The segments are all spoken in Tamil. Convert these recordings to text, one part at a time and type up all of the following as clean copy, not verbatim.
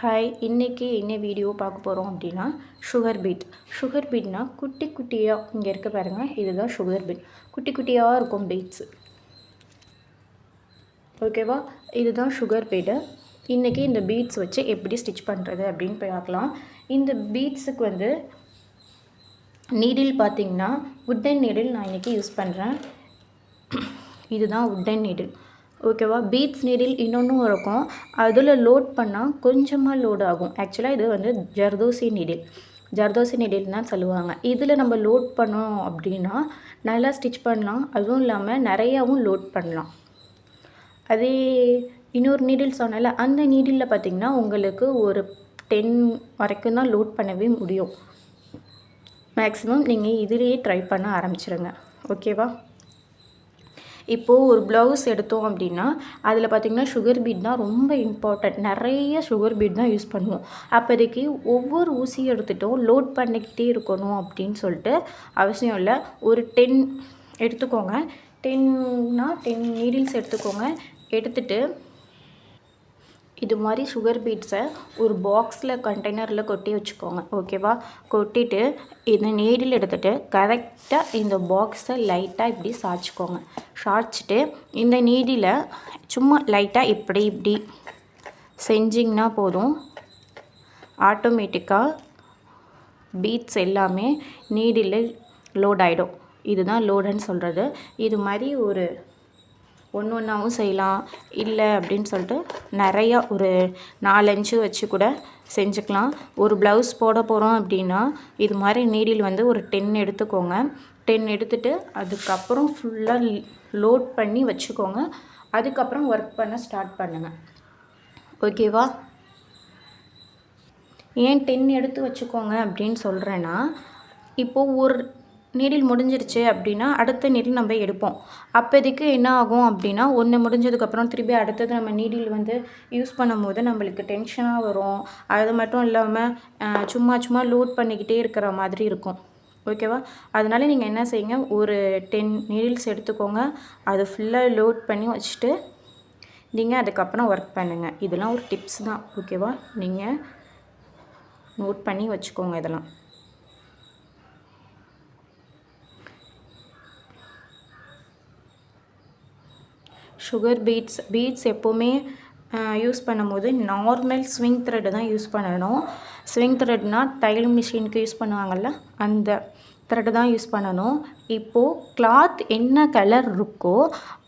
ஹாய், இன்றைக்கி என்ன வீடியோ பார்க்க போகிறோம் அப்படின்னா சுகர் பீட். சுகர் பீட்னால் குட்டி குட்டியாக இங்கே இருக்க பாருங்கள், இதுதான் சுகர் பீட். குட்டி குட்டியாக இருக்கும் பீட்ஸு. ஓகேவா, இதுதான் சுகர் பீடு. இன்றைக்கி இந்த பீட்ஸ் வச்சு எப்படி ஸ்டிச் பண்ணுறது அப்படின்னு பார்க்கலாம். இந்த பீட்ஸுக்கு நீடில் பார்த்திங்கன்னா உட்டன் நீடில் நான் இன்றைக்கி யூஸ் பண்ணுறேன். இதுதான் உட்டன் நீடில். ஓகேவா, பீட்ஸ் நீடில் இன்னொன்றும் இருக்கும், அதில் லோட் பண்ணால் கொஞ்சமாக லோட் ஆகும். ஆக்சுவலாக இது ஜர்தோசி நீடில். ஜர்தோசி நீடில் தான் சொல்லுவாங்க. இதில் நம்ம லோட் பண்ணோம் அப்படின்னா நல்லா ஸ்டிச் பண்ணலாம். அதுவும் இல்லாமல் நிறையாவும் லோட் பண்ணலாம். அதே இன்னொரு நீடில் சொன்னால அந்த நீடிலில் பார்த்திங்கன்னா உங்களுக்கு ஒரு 10 வரைக்கும் தான் லோட் பண்ணவே முடியும். மேக்ஸிமம் நீங்கள் இதிலேயே ட்ரை பண்ண ஆரம்பிச்சிருங்க. ஓகேவா, இப்போது ஒரு ப்ளவுஸ் எடுத்தோம் அப்படின்னா அதில் பார்த்திங்கன்னா சுகர் பீட் தான் ரொம்ப இம்பார்ட்டண்ட். நிறைய சுகர் பீட் தான் யூஸ் பண்ணுவோம். அப்போதைக்கு ஒவ்வொரு ஊசியும் எடுத்துகிட்டோம் லோட் பண்ணிக்கிட்டே இருக்கணும் அப்படின்னு சொல்லிட்டு அவசியம் இல்லை. ஒரு 10 எடுத்துக்கோங்க. 10 நீடில்ஸ் எடுத்துக்கோங்க. எடுத்துகிட்டு இது மாதிரி சுகர் பீட்ஸை ஒரு பாக்ஸில் கண்டெய்னரில் கொட்டி வச்சுக்கோங்க. ஓகேவா, கொட்டிட்டு இந்த நீடில் எடுத்துகிட்டு கரெக்டாக இந்த பாக்ஸை லைட்டாக இப்படி சாய்ச்சிக்கோங்க. சாய்ச்சிட்டு இந்த நீடில் சும்மா லைட்டாக இப்படி செஞ்சிங்கன்னா போதும். ஆட்டோமேட்டிக்காக பீட்ஸ் எல்லாமே நீடில் லோட் ஆகிடும். இதுதான் லோடுன்னு சொல்கிறது. இது மாதிரி ஒரு ஒன்றாவும் செய்யலாம். இல்லை அப்படின்னு சொல்லிட்டு நிறையா ஒரு 4-5 வச்சு கூட செஞ்சுக்கலாம். ஒரு ப்ளவுஸ் போட போகிறோம் அப்படின்னா இது மாதிரி நீடில் ஒரு 10 எடுத்துக்கோங்க. 10 எடுத்துகிட்டு அதுக்கப்புறம் ஃபுல்லாக லோட் பண்ணி வச்சுக்கோங்க. அதுக்கப்புறம் ஒர்க் பண்ண ஸ்டார்ட் பண்ணுங்கள். ஓகேவா, ஏன் 10 எடுத்து வச்சுக்கோங்க அப்படின்னு சொல்கிறேன்னா, இப்போது ஒரு நீடில் முடிஞ்சிருச்சு அப்படின்னா அடுத்த நீடில் நம்ம எடுப்போம். அப்போதைக்கு என்ன ஆகும் அப்படின்னா, ஒன்று முடிஞ்சதுக்கப்புறம் திருப்பி அடுத்தது நம்ம நீடில் யூஸ் பண்ணும் போது நம்மளுக்கு டென்ஷனாக வரும். அது மட்டும் இல்லாமல் சும்மா லோட் பண்ணிக்கிட்டே இருக்கிற மாதிரி இருக்கும். ஓகேவா, அதனால நீங்கள் என்ன செய்யுங்க, ஒரு 10 நீடில்ஸ் எடுத்துக்கோங்க. அது ஃபுல்லாக லோட் பண்ணி வச்சுட்டு நீங்கள் அதுக்கப்புறம் ஒர்க் பண்ணுங்கள். இதெல்லாம் ஒரு டிப்ஸ் தான். ஓகேவா, நீங்கள் நோட் பண்ணி வச்சுக்கோங்க இதெல்லாம். சுகர் பீட்ஸ் எப்போவுமே யூஸ் பண்ணும்போது நார்மல் ஸ்விங் த்ரெட்டு தான் யூஸ் பண்ணணும். ஸ்விங் த்ரெட்னால் தையல் மிஷினுக்கு யூஸ் பண்ணுவாங்கள்ல, அந்த த்ரெட்டு தான் யூஸ் பண்ணணும். இப்போது கிளாத் என்ன கலர் இருக்கோ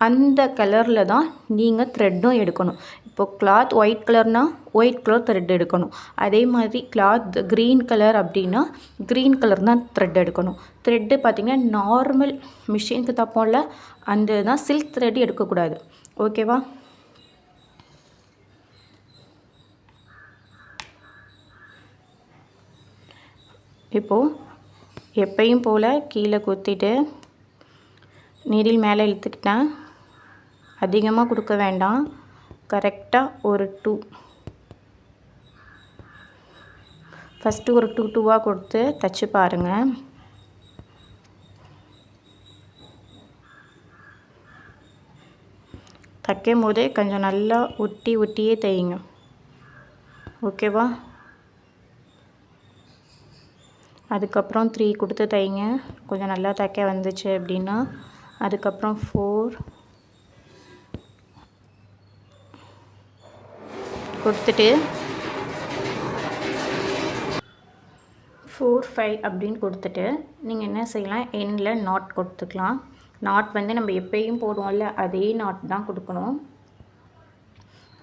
அந்த கலரில் தான் நீங்கள் த்ரெட்டும் எடுக்கணும். இப்போது கிளாத் ஒயிட் கலர்னால் ஒயிட் கலர் த்ரெட் எடுக்கணும். அதே மாதிரி கிளாத் க்ரீன் கலர் அப்படின்னா க்ரீன் கலர் தான் த்ரெட் எடுக்கணும். த்ரெட்டு பார்த்திங்கன்னா நார்மல் மிஷினுக்கு தப்போம்ல, அந்த தான் சில்க் த்ரெட் எடுக்கக்கூடாது. ஓகேவா, இப்போது எப்பையும் போல் கீழே குத்திட்டு நீடில் மேலே இழுத்துக்கிட்டேன். அதிகமாக கொடுக்க வேண்டாம். கரெக்டாக ஒரு 2 ஃபஸ்ட்டு ஒரு 2 கொடுத்து தைச்சி பாருங்கள். தைக்கும் போதே கொஞ்சம் நல்லா ஒட்டியே தையுங்க. ஓகேவா, அதுக்கப்புறம் 3 கொடுத்து தைங்க. கொஞ்சம் நல்லா தைக்க வந்துச்சு அப்படின்னா அதுக்கப்புறம் 4 கொடுத்துட்டு 4, 5 அப்படின்னு கொடுத்துட்டு நீங்கள் என்ன செய்யலாம், எண்டில் நாட் கொடுத்துக்கலாம். நாட் நம்ம எப்பயும் போடுவோம்ல, அதே நாட் தான் கொடுக்கணும்.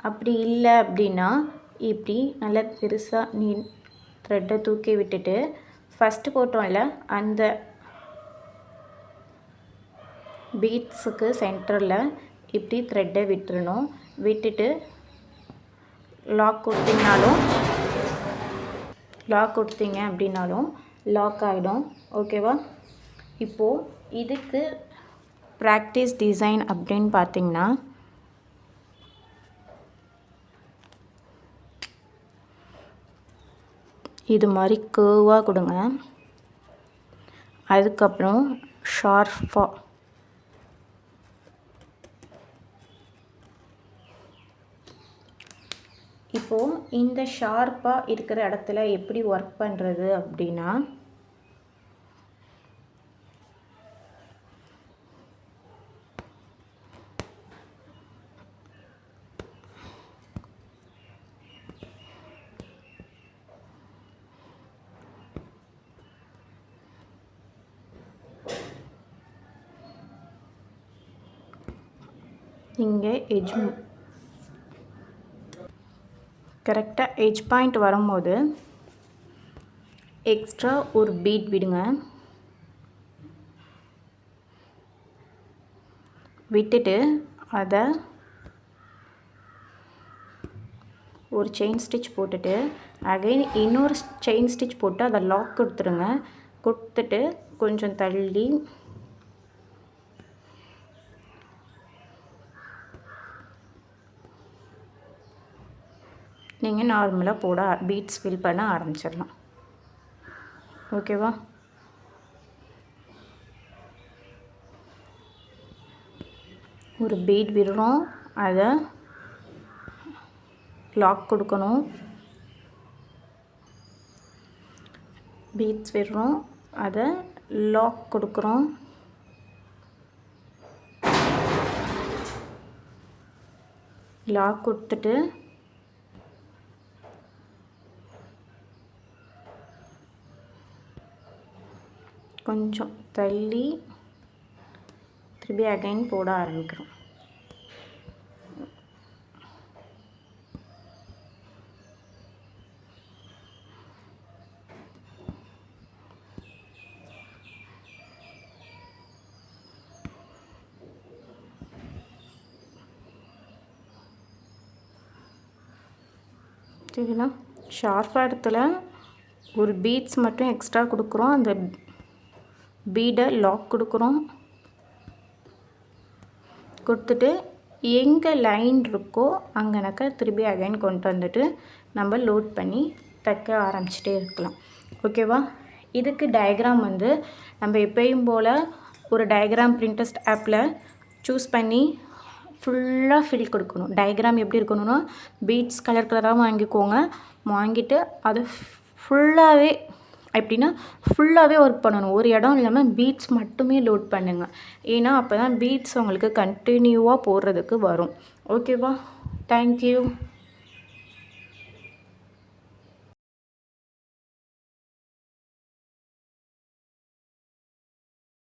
அப்படி இல்லை அப்படின்னா இப்படி நல்லா பெருசாக த்ரெட்டை தூக்கி விட்டுட்டு ஃபஸ்ட்டு போட்டோம்ல அந்த பீட்ஸுக்கு சென்டரில் இப்படி த்ரெட்டை விட்டுறணும். விட்டுட்டு லாக் கொடுத்தீங்க அப்படின்னாலும் லாக் ஆகிடும். ஓகேவா, இப்போது இதுக்கு ப்ராக்டிஸ் டிசைன் அப்படின்னு பார்த்திங்கன்னா இது மாதிரி கேர்வாக கொடுங்க. அதுக்கப்புறம் ஷார்ப்பாக இப்போது இந்த ஷார்ப்பாக இருக்கிற இடத்துல எப்படி ஒர்க் பண்ணுறது அப்படின்னா, இங்கே எட்ஜ் கரெக்டாக எட்ஜ் பாயிண்ட் வரும்போது எக்ஸ்ட்ரா ஒரு பீட் விடுங்க. விட்டுட்டு அதை ஒரு செயின் ஸ்டிச் போட்டுட்டு அகைன் இன்னொரு செயின் ஸ்டிச் போட்டு அதை லாக் கொடுத்துருங்க. கொடுத்துட்டு கொஞ்சம் தள்ளி நீங்கள் நார்மலாக போட பீட்ஸ் ஃபில் பண்ண ஆரம்பிச்சிடலாம். ஓகேவா? ஒரு பீட் விடுறோம், அதை லாக் கொடுக்கணும். பீட்ஸ் விடுறோம், அதை லாக் கொடுக்குறோம். லாக் கொடுத்துட்டு கொஞ்சம் தள்ளி திருப்பி அகைன் போட ஆரம்பிக்கிறோம். சரிங்களா? ஷார்ப்பாக இடத்துல ஒரு பீட்ஸ் மட்டும் எக்ஸ்ட்ரா கொடுக்குறோம். அந்த பீடை லாக் கொடுக்குறோம். கொடுத்துட்டு எங்கே லைன் இருக்கோ அங்கேனாக்கா திருப்பி அகைன் கொண்டு வந்துட்டு நம்ம லோட் பண்ணி தைக்க ஆரம்பிச்சிட்டே இருக்கலாம். ஓகேவா? இதுக்கு டயக்ராம் வந்து நம்ம எப்பயும் போல் ஒரு டயக்ராம் பிரிண்டஸ்ட் ஆப்பில் சூஸ் பண்ணி ஃபுல்லாக ஃபில் கொடுக்கணும். டயக்ராம் எப்படி இருக்கணும்னா பீட்ஸ் கலர் கலராக வாங்கிக்கோங்க. வாங்கிட்டு அதை ஃபுல்லாகவே எப்படின்னா ஃபுல்லாகவே ஒர்க் பண்ணணும். ஒரு இடம் இல்லாமல் பீட்ஸ் மட்டுமே லோட் பண்ணுங்கள். ஏன்னா அப்போ தான் பீட்ஸ் உங்களுக்கு கண்டினியூவாக போடுறதுக்கு வரும். ஓகேவா? தேங்க்யூ.